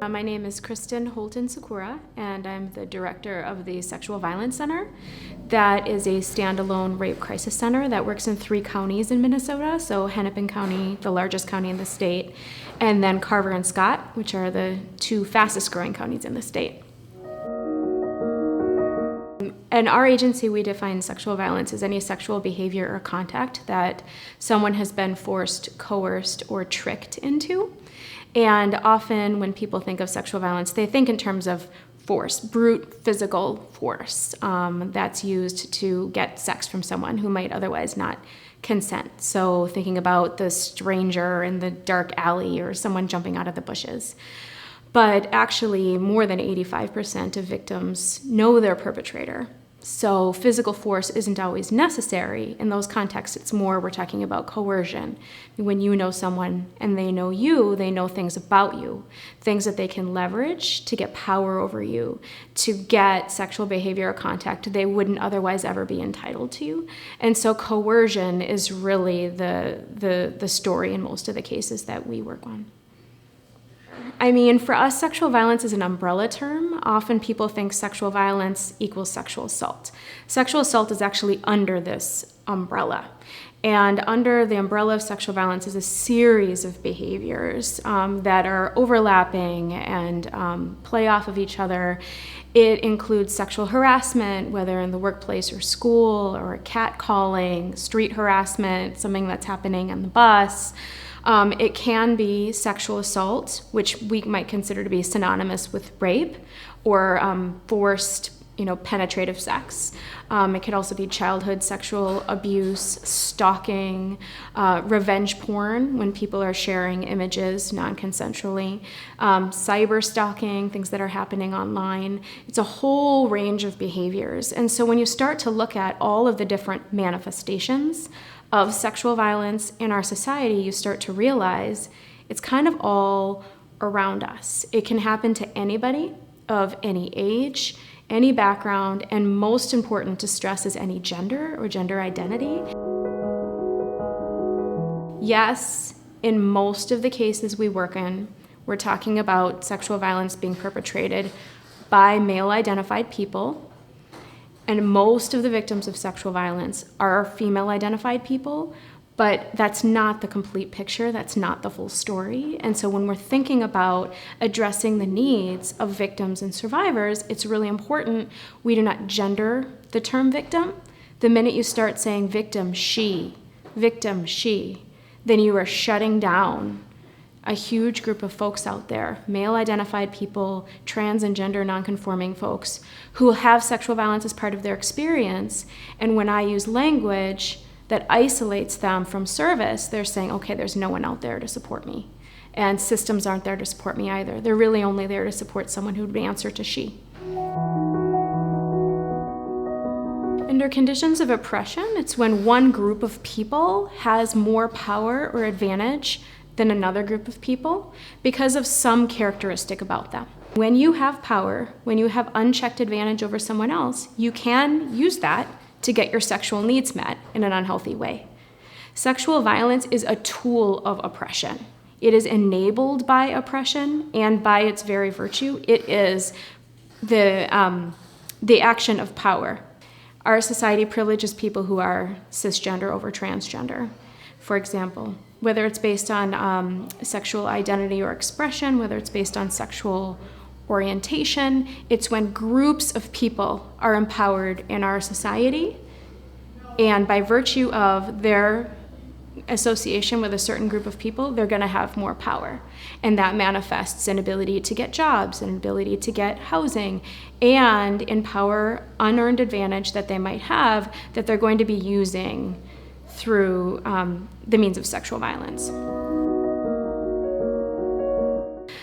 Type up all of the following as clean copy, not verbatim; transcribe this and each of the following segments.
My name is Kristen Sukura, and I'm the director of the Sexual Violence Center. That is a standalone rape crisis center that works in 3 counties in Minnesota, so Hennepin County, the largest county in the state, and then Carver and Scott, which are the 2 fastest growing counties in the state. In our agency, we define sexual violence as any sexual behavior or contact that someone has been forced, coerced, or tricked into. And often when people think of sexual violence, they think in terms of force, brute physical force that's used to get sex from someone who might otherwise not consent. So thinking about the stranger in the dark alley or someone jumping out of the bushes. But actually, more than 85% of victims know their perpetrator. So physical force isn't always necessary. In those contexts, it's more we're talking about coercion. When you know someone and they know you, they know things about you, things that they can leverage to get power over you, to get sexual behavior or contact they wouldn't otherwise ever be entitled to. And so coercion is really the story in most of the cases that we work on. I mean, for us, sexual violence is an umbrella term. Often people think sexual violence equals sexual assault. Sexual assault is actually under this umbrella. And under the umbrella of sexual violence is a series of behaviors that are overlapping and play off of each other. It includes sexual harassment, whether in the workplace or school, or catcalling, street harassment, something that's happening on the bus. It can be sexual assault, which we might consider to be synonymous with rape, or forced, penetrative sex. It could also be childhood sexual abuse, stalking, revenge porn, when people are sharing images non-consensually, cyber stalking, things that are happening online. It's a whole range of behaviors. And so when you start to look at all of the different manifestations of sexual violence in our society, you start to realize it's kind of all around us. It can happen to anybody of any age, any background, and most important to stress is any gender or gender identity. Yes, in most of the cases we work in, we're talking about sexual violence being perpetrated by male-identified people. And most of the victims of sexual violence are female-identified people, but that's not the complete picture, that's not the full story. And so when we're thinking about addressing the needs of victims and survivors, it's really important we do not gender the term victim. The minute you start saying victim, she, then you are shutting down a huge group of folks out there, male-identified people, trans and gender non-conforming folks, who have sexual violence as part of their experience. And when I use language that isolates them from service, they're saying, okay, there's no one out there to support me. And systems aren't there to support me either. They're really only there to support someone who would answer to she. Under conditions of oppression, it's when one group of people has more power or advantage than another group of people because of some characteristic about them. When you have power, when you have unchecked advantage over someone else, you can use that to get your sexual needs met in an unhealthy way. Sexual violence is a tool of oppression. It is enabled by oppression, and by its very virtue, it is the action of power. Our society privileges people who are cisgender over transgender, for example. Whether it's based on sexual identity or expression, whether it's based on sexual orientation, it's when groups of people are empowered in our society, and by virtue of their association with a certain group of people, they're going to have more power. And that manifests in ability to get jobs, an ability to get housing, and in power unearned advantage that they might have that they're going to be using through the means of sexual violence.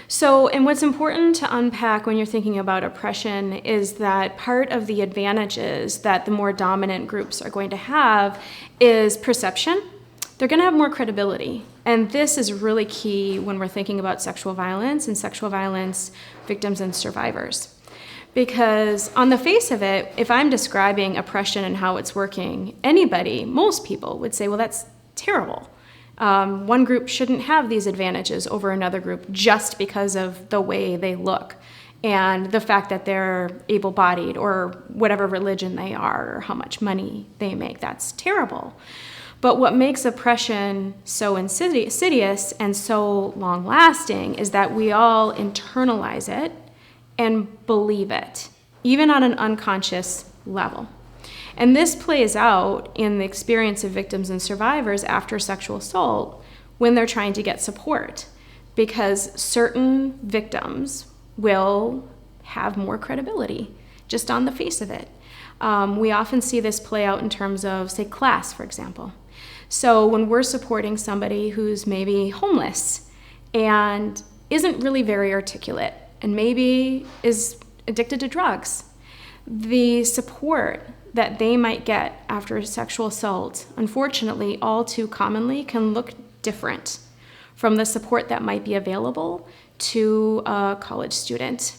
So, and what's important to unpack when you're thinking about oppression is that part of the advantages that the more dominant groups are going to have is perception. They're going to have more credibility. And this is really key when we're thinking about sexual violence and sexual violence victims and survivors. Because on the face of it, if I'm describing oppression and how it's working, anybody, most people would say, well, that's terrible. One group shouldn't have these advantages over another group just because of the way they look and the fact that they're able-bodied or whatever religion they are or how much money they make. That's terrible. But what makes oppression so insidious and so long-lasting is that we all internalize it and believe it, even on an unconscious level. And this plays out in the experience of victims and survivors after sexual assault when they're trying to get support, because certain victims will have more credibility just on the face of it. We often see this play out in terms of, say, class, for example. So when we're supporting somebody who's maybe homeless and isn't really very articulate and maybe is addicted to drugs, the support that they might get after sexual assault, unfortunately, all too commonly can look different from the support that might be available to a college student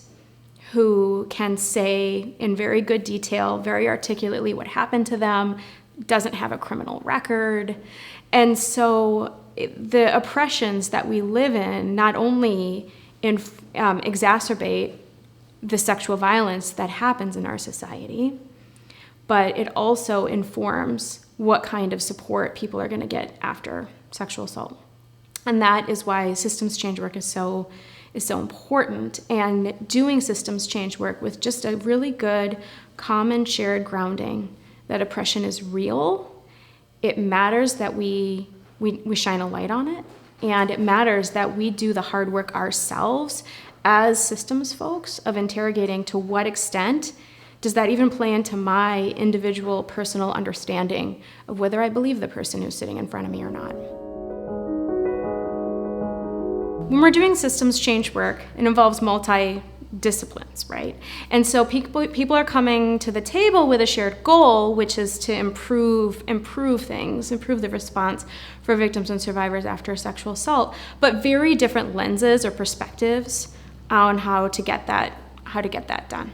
who can say in very good detail, very articulately what happened to them, doesn't have a criminal record. And so the oppressions that we live in not only exacerbate the sexual violence that happens in our society, but it also informs what kind of support people are going to get after sexual assault. And that is why systems change work is so important. And doing systems change work with just a really good, common, shared grounding that oppression is real. It matters that we shine a light on it, and it matters that we do the hard work ourselves as systems folks of interrogating to what extent does that even play into my individual personal understanding of whether I believe the person who's sitting in front of me or not. When we're doing systems change work, it involves multi-disciplines, right? And so people are coming to the table with a shared goal, which is to improve things, improve the response for victims and survivors after sexual assault, but very different lenses or perspectives on how to get that done.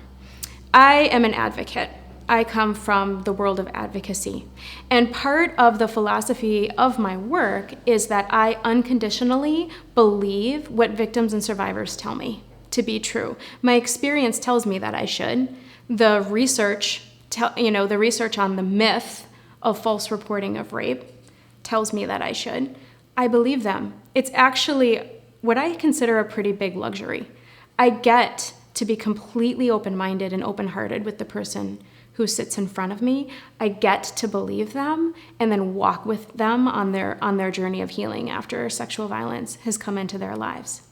I am an advocate. I come from the world of advocacy. And part of the philosophy of my work is that I unconditionally believe what victims and survivors tell me to be true. My experience tells me that I should. The research on the myth of false reporting of rape tells me that I should. I believe them. It's actually what I consider a pretty big luxury. I get to be completely open-minded and open-hearted with the person who sits in front of me. I get to believe them and then walk with them on their journey of healing after sexual violence has come into their lives.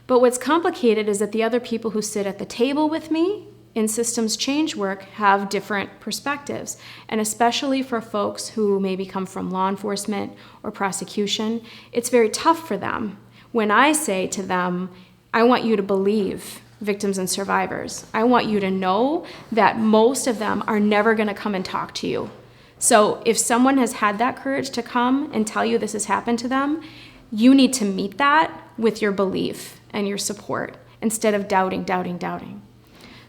But what's complicated is that the other people who sit at the table with me in systems change work have different perspectives. And especially for folks who maybe come from law enforcement or prosecution, it's very tough for them when I say to them, I want you to believe victims and survivors. I want you to know that most of them are never going to come and talk to you. So if someone has had that courage to come and tell you this has happened to them, you need to meet that with your belief and your support instead of doubting.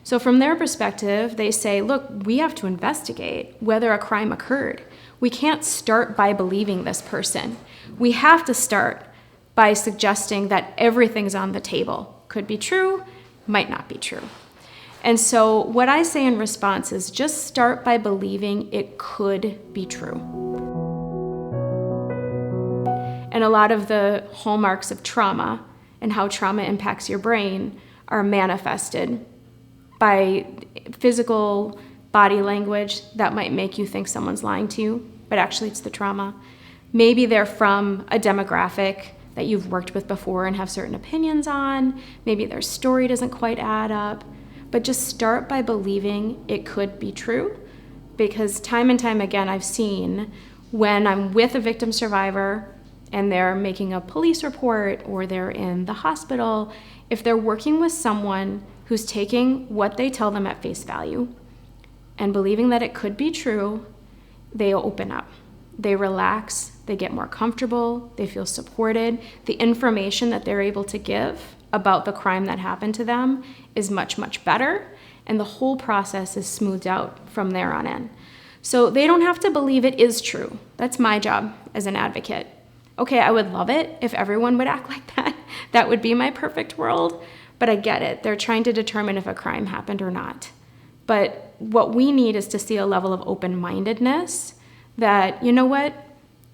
So from their perspective, they say, look, we have to investigate whether a crime occurred. We can't start by believing this person. We have to start by suggesting that everything's on the table. Could be true, might not be true. And so what I say in response is just start by believing it could be true. And a lot of the hallmarks of trauma and how trauma impacts your brain are manifested by physical body language that might make you think someone's lying to you, but actually it's the trauma. Maybe they're from a demographic that you've worked with before and have certain opinions on. Maybe their story doesn't quite add up. But just start by believing it could be true, because time and time again I've seen when I'm with a victim survivor and they're making a police report or they're in the hospital, if they're working with someone who's taking what they tell them at face value and believing that it could be true, they open up. They relax, they get more comfortable, they feel supported. The information that they're able to give about the crime that happened to them is much, much better, and the whole process is smoothed out from there on in. So they don't have to believe it is true. That's my job as an advocate. Okay, I would love it if everyone would act like that. That would be my perfect world. But I get it. They're trying to determine if a crime happened or not. But what we need is to see a level of open-mindedness that, you know what,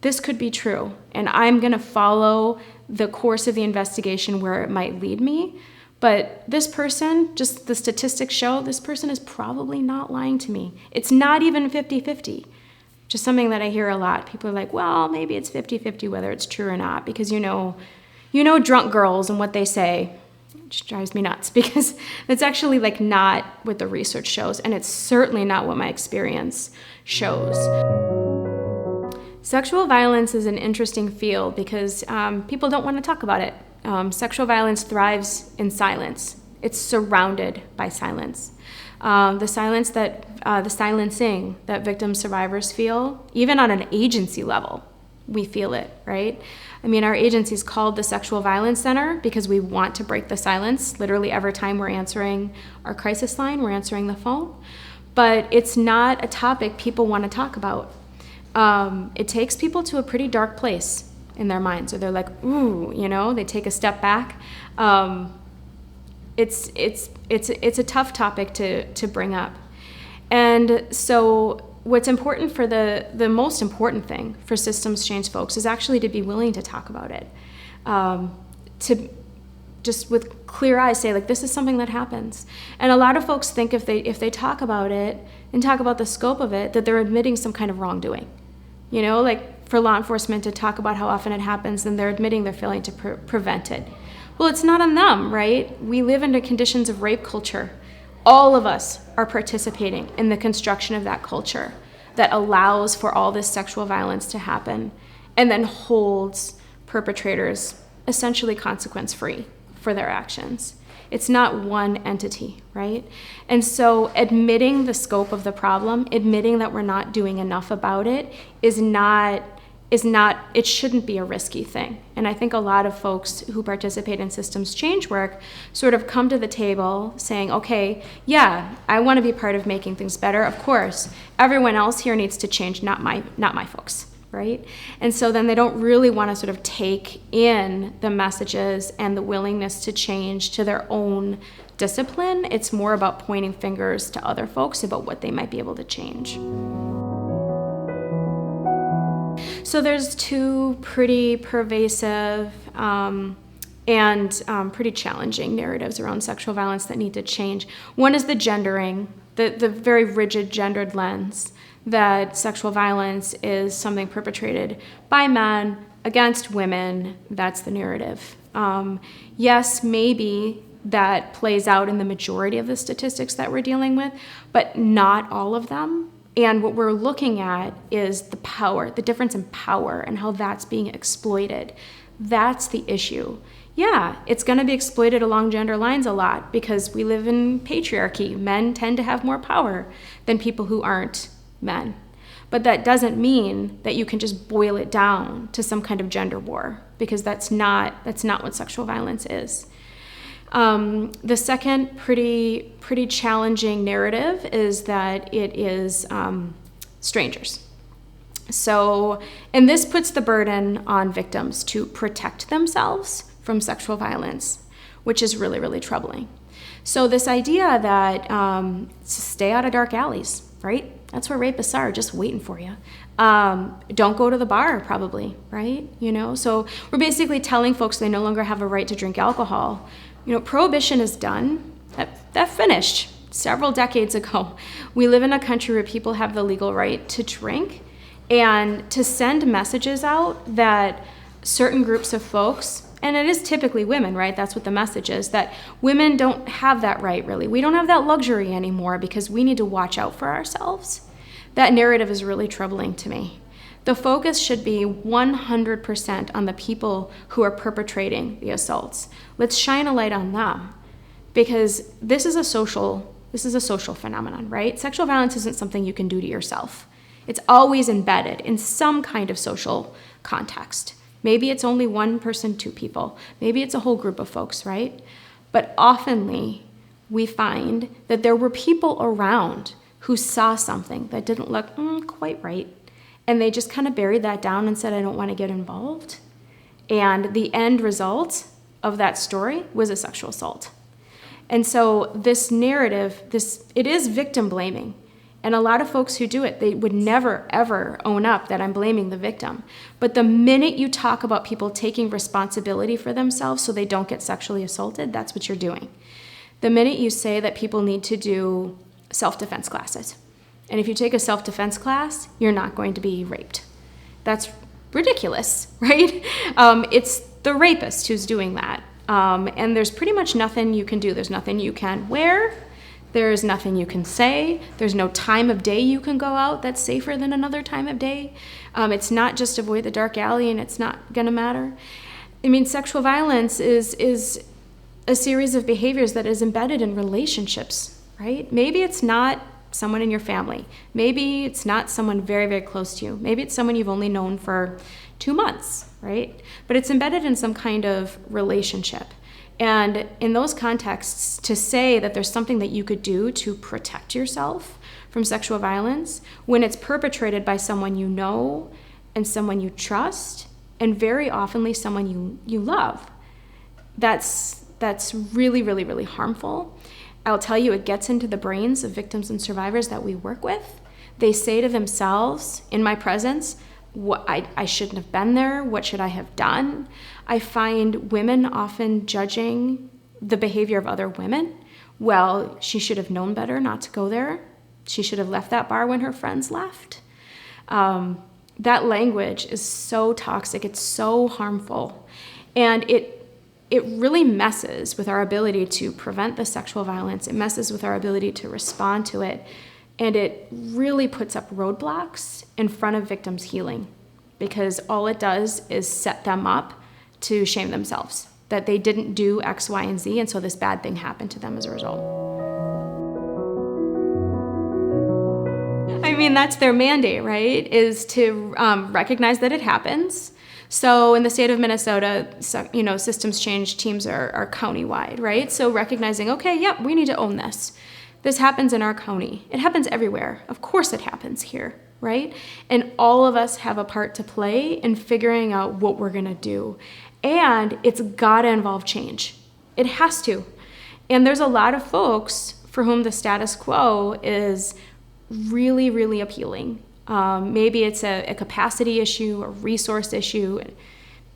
this could be true. And I'm going to follow the course of the investigation where it might lead me. But this person, just the statistics show, this person is probably not lying to me. It's not even 50-50. Just something that I hear a lot. People are like, well, maybe it's 50-50 whether it's true or not, because you know drunk girls and what they say. It just drives me nuts because it's actually like not what the research shows, and it's certainly not what my experience shows. Sexual violence is an interesting field because people don't want to talk about it. Sexual violence thrives in silence. It's surrounded by silence. The silencing that victims, survivors feel, even on an agency level, we feel it, right? I mean, our agency is called the Sexual Violence Center because we want to break the silence. Literally every time we're answering our crisis line, we're answering the phone. But it's not a topic people want to talk about. It takes people to a pretty dark place in their minds, or they're like, ooh, they take a step back. It's a tough topic to bring up. And so what's important for the most important thing for systems change folks is actually to be willing to talk about it. To just with clear eyes say, like, this is something that happens. And a lot of folks think if they talk about it and talk about the scope of it, that they're admitting some kind of wrongdoing. Like for law enforcement to talk about how often it happens, then they're admitting they're failing to prevent it. Well, it's not on them, right? We live under conditions of rape culture. All of us are participating in the construction of that culture that allows for all this sexual violence to happen and then holds perpetrators essentially consequence-free for their actions. It's not one entity, right? And so admitting the scope of the problem, admitting that we're not doing enough about it it shouldn't be a risky thing. And I think a lot of folks who participate in systems change work sort of come to the table saying, okay, yeah, I want to be part of making things better. Of course, everyone else here needs to change, not my folks, right? And so then they don't really want to sort of take in the messages and the willingness to change to their own discipline. It's more about pointing fingers to other folks about what they might be able to change. So there's two pretty pervasive and pretty challenging narratives around sexual violence that need to change. One is the gendering, the very rigid gendered lens that sexual violence is something perpetrated by men against women. That's the narrative. Yes, maybe that plays out in the majority of the statistics that we're dealing with, but not all of them. And what we're looking at is the power, the difference in power and how that's being exploited. That's the issue. Yeah, it's going to be exploited along gender lines a lot because we live in patriarchy. Men tend to have more power than people who aren't men. But that doesn't mean that you can just boil it down to some kind of gender war, because that's not what sexual violence is. The second pretty challenging narrative is that it is strangers. So, and this puts the burden on victims to protect themselves from sexual violence, which is really, really troubling. So this idea that stay out of dark alleys, right? That's where rapists are, just waiting for you. Don't go to the bar, probably, right? So we're basically telling folks they no longer have a right to drink alcohol. Prohibition is done. That finished several decades ago. We live in a country where people have the legal right to drink, and to send messages out that certain groups of folks, and it is typically women, right? That's what the message is, that women don't have that right, really. We don't have that luxury anymore because we need to watch out for ourselves. That narrative is really troubling to me. The focus should be 100% on the people who are perpetrating the assaults. Let's shine a light on them, because this is a social phenomenon, right? Sexual violence isn't something you can do to yourself. It's always embedded in some kind of social context. Maybe it's only one person, two people. Maybe it's a whole group of folks, right? But oftenly, we find that there were people around who saw something that didn't look quite right. And they just kind of buried that down and said, I don't want to get involved. And the end result of that story was a sexual assault. And so this narrative, it is victim blaming. And a lot of folks who do it, they would never, ever own up that I'm blaming the victim. But the minute you talk about people taking responsibility for themselves so they don't get sexually assaulted, that's what you're doing. The minute you say that people need to do self-defense classes, and if you take a self-defense class, you're not going to be raped. That's ridiculous, right? It's the rapist who's doing that. And there's pretty much nothing you can do. There's nothing you can wear. There's nothing you can say. There's no time of day you can go out that's safer than another time of day. It's not just avoid the dark alley and it's not gonna matter. I mean, sexual violence is a series of behaviors that is embedded in relationships, right? Maybe it's not someone in your family. Maybe it's not someone very, very close to you. Maybe it's someone you've only known for 2 months, right? But it's embedded in some kind of relationship. And in those contexts, to say that there's something that you could do to protect yourself from sexual violence when it's perpetrated by someone you know and someone you trust, and very oftenly someone you love, that's really, really, really harmful. I'll tell you, it gets into the brains of victims and survivors that we work with. They say to themselves, in my presence, I shouldn't have been there. What should I have done? I find women often judging the behavior of other women. Well, she should have known better not to go there. She should have left that bar when her friends left. That language is so toxic. It's so harmful. And it really messes with our ability to prevent the sexual violence. It messes with our ability to respond to it. And it really puts up roadblocks in front of victims' healing, because all it does is set them up to shame themselves, that they didn't do X, Y, and Z, and so this bad thing happened to them as a result. I mean, that's their mandate, right, is to recognize that it happens. So in the state of Minnesota, systems change teams are county-wide, right? So recognizing, okay, yep, we need to own this. This happens in our county. It happens everywhere. Of course it happens here, right? And all of us have a part to play in figuring out what we're gonna do. And it's gotta involve change. It has to. And there's a lot of folks for whom the status quo is really, really appealing. Maybe it's a capacity issue, a resource issue, an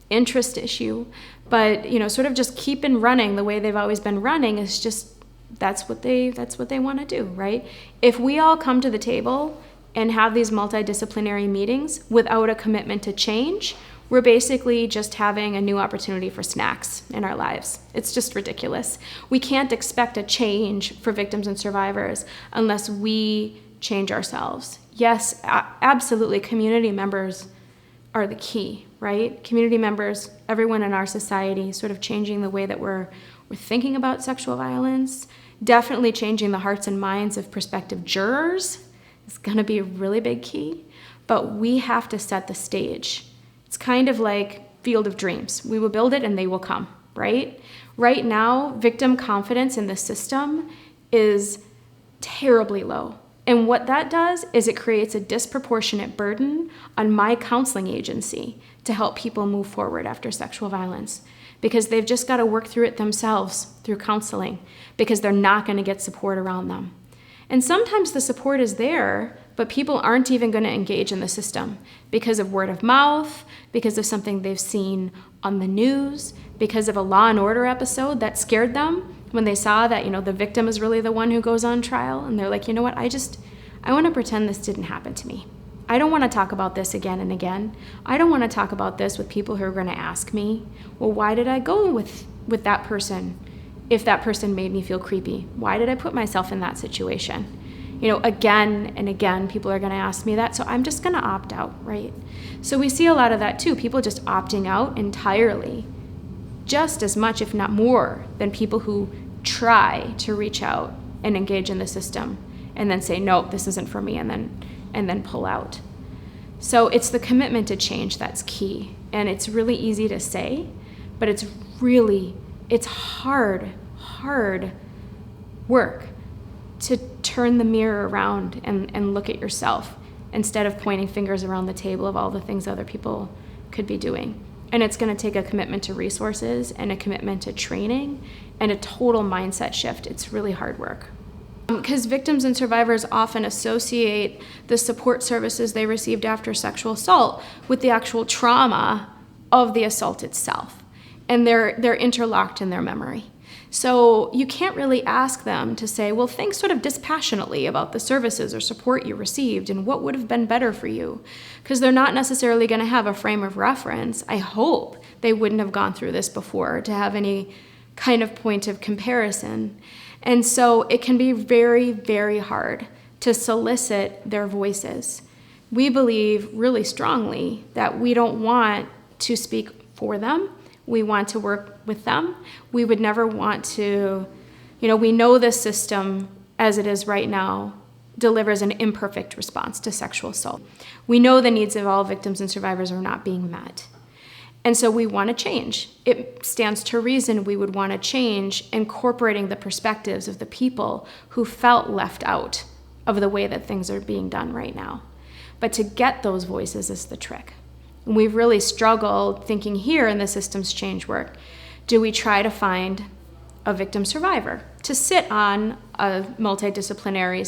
interest issue, but sort of just keeping running the way they've always been running is just, that's what they want to do, right? If we all come to the table and have these multidisciplinary meetings without a commitment to change, we're basically just having a new opportunity for snacks in our lives. It's just ridiculous. We can't expect a change for victims and survivors unless we change ourselves. Yes, absolutely, community members are the key, right? Community members, everyone in our society, sort of changing the way that we're thinking about sexual violence, definitely changing the hearts and minds of prospective jurors is going to be a really big key, but we have to set the stage. It's kind of like Field of Dreams. We will build it and they will come, right? Right now, victim confidence in the system is terribly low. And what that does is it creates a disproportionate burden on my counseling agency to help people move forward after sexual violence, because they've just got to work through it themselves through counseling, because they're not going to get support around them. And sometimes the support is there, but people aren't even going to engage in the system because of word of mouth, because of something they've seen on the news, because of a Law and Order episode that scared them when they saw that, the victim is really the one who goes on trial. And they're like, you know what, I want to pretend this didn't happen to me. I don't want to talk about this again and again. I don't want to talk about this with people who are going to ask me, well, why did I go with that person if that person made me feel creepy? Why did I put myself in that situation? Again and again, people are going to ask me that, so I'm just going to opt out, right? So we see a lot of that too, people just opting out entirely, just as much, if not more, than people who try to reach out and engage in the system and then say, no, this isn't for me, and then pull out. So it's the commitment to change that's key. And it's really easy to say, but it's hard work to turn the mirror around and look at yourself instead of pointing fingers around the table of all the things other people could be doing. And it's going to take a commitment to resources and a commitment to training and a total mindset shift. It's really hard work. Because victims and survivors often associate the support services they received after sexual assault with the actual trauma of the assault itself. And they're interlocked in their memory. So you can't really ask them to say, well, think sort of dispassionately about the services or support you received and what would have been better for you, because they're not necessarily going to have a frame of reference. I hope they wouldn't have gone through this before to have any kind of point of comparison. And so it can be very, very hard to solicit their voices. We believe really strongly that we don't want to speak for them. We want to work with them. We would never want to, we know this system as it is right now delivers an imperfect response to sexual assault. We know the needs of all victims and survivors are not being met. And so we want to change. It stands to reason we would want to change, incorporating the perspectives of the people who felt left out of the way that things are being done right now. But to get those voices is the trick. And we've really struggled thinking here in the systems change work, do we try to find a victim survivor to sit on a multidisciplinary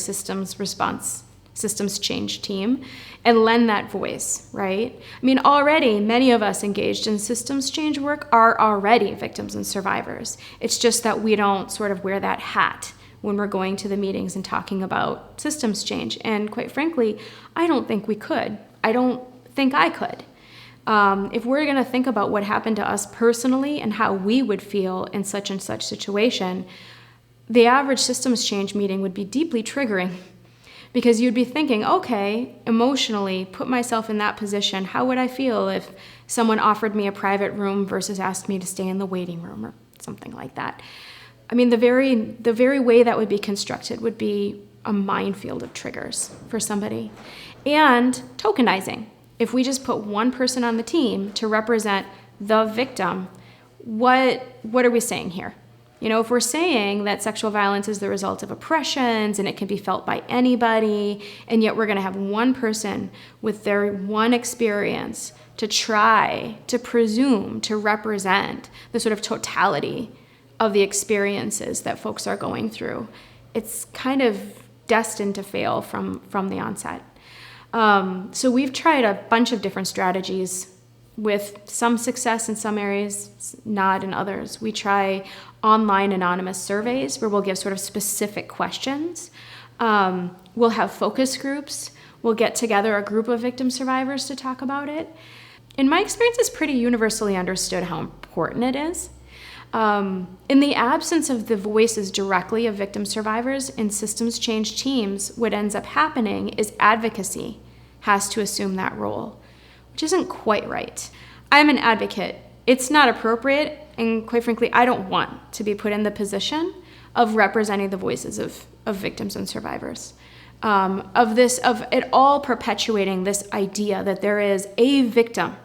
systems change team and lend that voice, right? I mean, already many of us engaged in systems change work are already victims and survivors. It's just that we don't sort of wear that hat when we're going to the meetings and talking about systems change. And quite frankly, I don't think we could. I don't think I could. If we're going to think about what happened to us personally and how we would feel in such and such situation, the average systems change meeting would be deeply triggering, because you'd be thinking, okay, emotionally, put myself in that position. How would I feel if someone offered me a private room versus asked me to stay in the waiting room or something like that? I mean, the very way that would be constructed would be a minefield of triggers for somebody. And tokenizing. If we just put one person on the team to represent the victim, what are we saying here? If we're saying that sexual violence is the result of oppressions and it can be felt by anybody, and yet we're going to have one person with their one experience to try to presume to represent the sort of totality of the experiences that folks are going through, it's kind of destined to fail from the onset. So we've tried a bunch of different strategies with some success in some areas, not in others. We try online anonymous surveys where we'll give sort of specific questions. We'll have focus groups. We'll get together a group of victim survivors to talk about it. In my experience, it's pretty universally understood how important it is. In the absence of the voices directly of victim survivors in systems change teams, what ends up happening is advocacy has to assume that role, which isn't quite right. I'm an advocate. It's not appropriate, and quite frankly, I don't want to be put in the position of representing the voices of victims and survivors. Of it all perpetuating this idea that there is a victim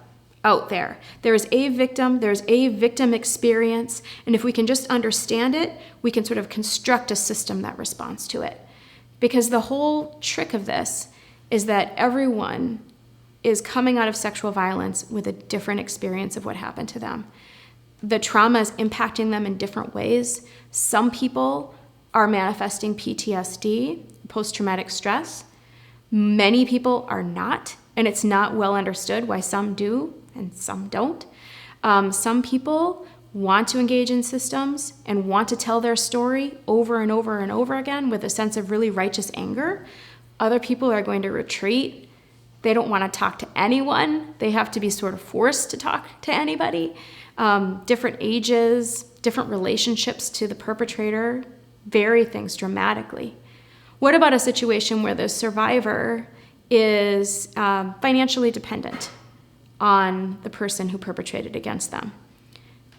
out there. There is a victim, there's a victim experience, and if we can just understand it, we can sort of construct a system that responds to it. Because the whole trick of this is that everyone is coming out of sexual violence with a different experience of what happened to them. The trauma is impacting them in different ways. Some people are manifesting PTSD, post-traumatic stress. Many people are not, and it's not well understood why some do and some don't. Some people want to engage in systems and want to tell their story over and over and over again with a sense of really righteous anger. Other people are going to retreat. They don't want to talk to anyone. They have to be sort of forced to talk to anybody. Different ages, different relationships to the perpetrator vary things dramatically. What about a situation where the survivor is financially dependent on the person who perpetrated against them?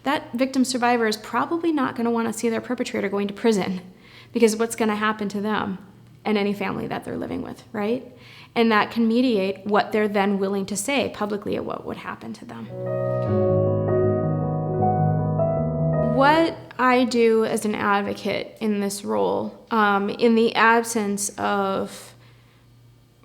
That victim survivor is probably not going to want to see their perpetrator going to prison, because what's going to happen to them and any family that they're living with, right? And that can mediate what they're then willing to say publicly of what would happen to them. What I do as an advocate in this role, in the absence of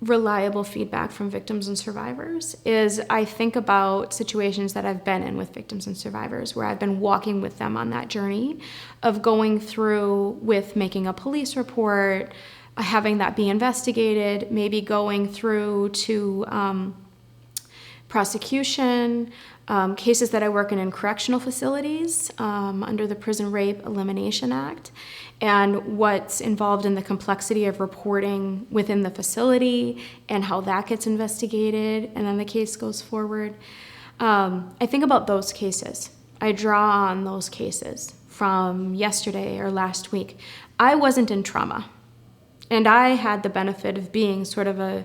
reliable feedback from victims and survivors is I think about situations that I've been in with victims and survivors where I've been walking with them on that journey of going through with making a police report, having that be investigated, maybe going through to prosecution, cases that I work in correctional facilities under the Prison Rape Elimination Act, and what's involved in the complexity of reporting within the facility and how that gets investigated, and then the case goes forward. I think about those cases. I draw on those cases from yesterday or last week. I wasn't in trauma, and I had the benefit of being sort of a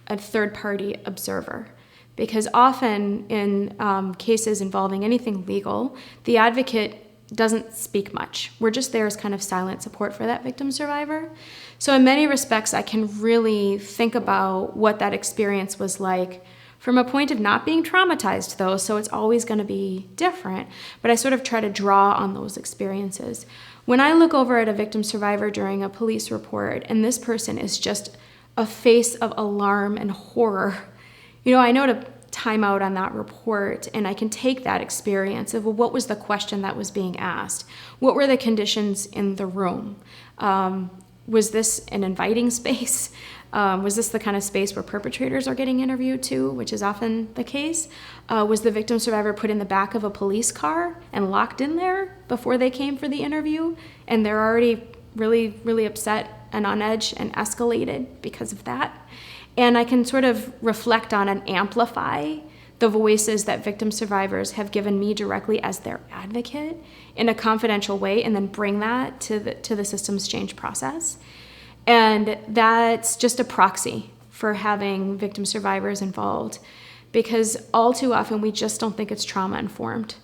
third-party observer. Because often in cases involving anything legal, the advocate doesn't speak much. We're just there as kind of silent support for that victim survivor. So in many respects, I can really think about what that experience was like from a point of not being traumatized, though, so it's always going to be different. But I sort of try to draw on those experiences. When I look over at a victim survivor during a police report, and this person is just a face of alarm and horror, I know to time out on that report, and I can take that experience of, well, what was the question that was being asked? What were the conditions in the room? Was this an inviting space? Was this the kind of space where perpetrators are getting interviewed too, which is often the case? Was the victim survivor put in the back of a police car and locked in there before they came for the interview, and they're already really, really upset and on edge and escalated because of that? And I can sort of reflect on and amplify the voices that victim survivors have given me directly as their advocate in a confidential way, and then bring that to the systems change process. And that's just a proxy for having victim survivors involved, because all too often we just don't think it's trauma-informed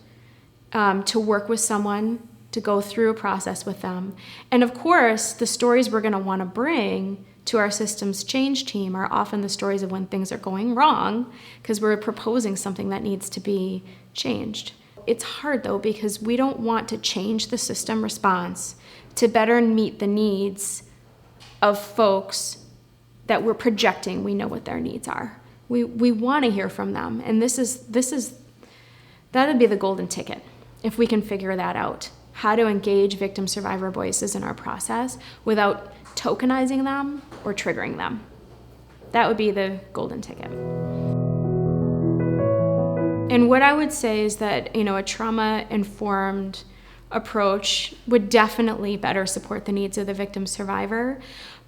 to work with someone, to go through a process with them. And of course, the stories we're going to want to bring to our systems change team are often the stories of when things are going wrong, because we're proposing something that needs to be changed. It's hard, though, because we don't want to change the system response to better meet the needs of folks that we're projecting we know what their needs are. We want to hear from them, and that would be the golden ticket if we can figure that out. How to engage victim survivor voices in our process without tokenizing them or triggering them. That would be the golden ticket. And what I would say is that, a trauma-informed approach would definitely better support the needs of the victim survivor.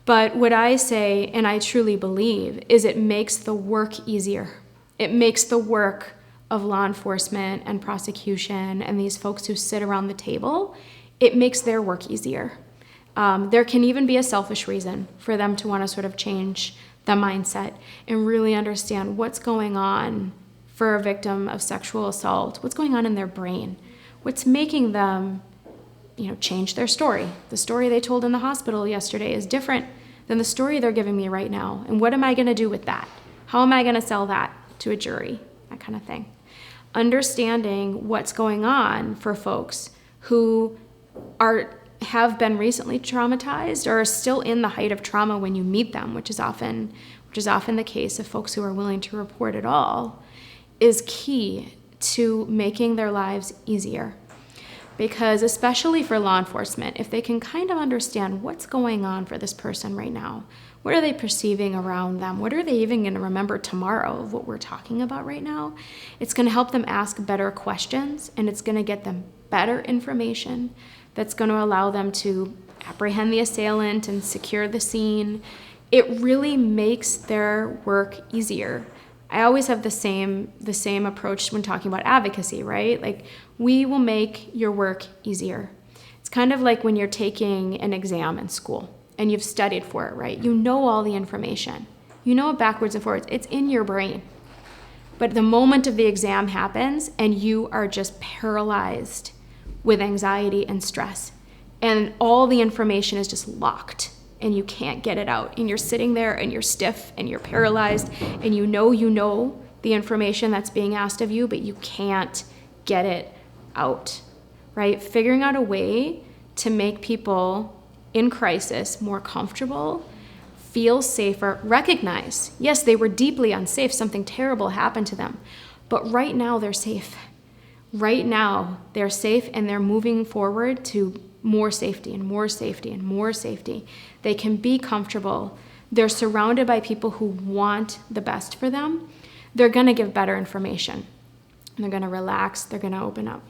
But what I say, and I truly believe, is it makes the work easier. It makes the work of law enforcement and prosecution and these folks who sit around the table, it makes their work easier. There can even be a selfish reason for them to want to sort of change the mindset and really understand what's going on for a victim of sexual assault, what's going on in their brain, what's making them, change their story. The story they told in the hospital yesterday is different than the story they're giving me right now. And what am I going to do with that? How am I going to sell that to a jury? That kind of thing. Understanding what's going on for folks who have been recently traumatized or are still in the height of trauma when you meet them, which is often the case of folks who are willing to report it all, is key to making their lives easier. Because especially for law enforcement, if they can kind of understand what's going on for this person right now, what are they perceiving around them, what are they even going to remember tomorrow of what we're talking about right now, it's going to help them ask better questions, and it's going to get them better information that's going to allow them to apprehend the assailant and secure the scene. It really makes their work easier. I always have the same approach when talking about advocacy, right? Like, we will make your work easier. It's kind of like when you're taking an exam in school and you've studied for it, right? You know all the information. You know it backwards and forwards. It's in your brain. But the moment of the exam happens and you are just paralyzed with anxiety and stress, and all the information is just locked and you can't get it out, and you're sitting there and you're stiff and you're paralyzed, and you know the information that's being asked of you, but you can't get it out, right? Figuring out a way to make people in crisis more comfortable feel safer, recognize, yes, they were deeply unsafe, something terrible happened to them, but right now they're safe. Right now they're safe, and they're moving forward to more safety and more safety and more safety. They can be comfortable. They're surrounded by people who want the best for them. They're going to give better information. They're going to relax. They're going to open up.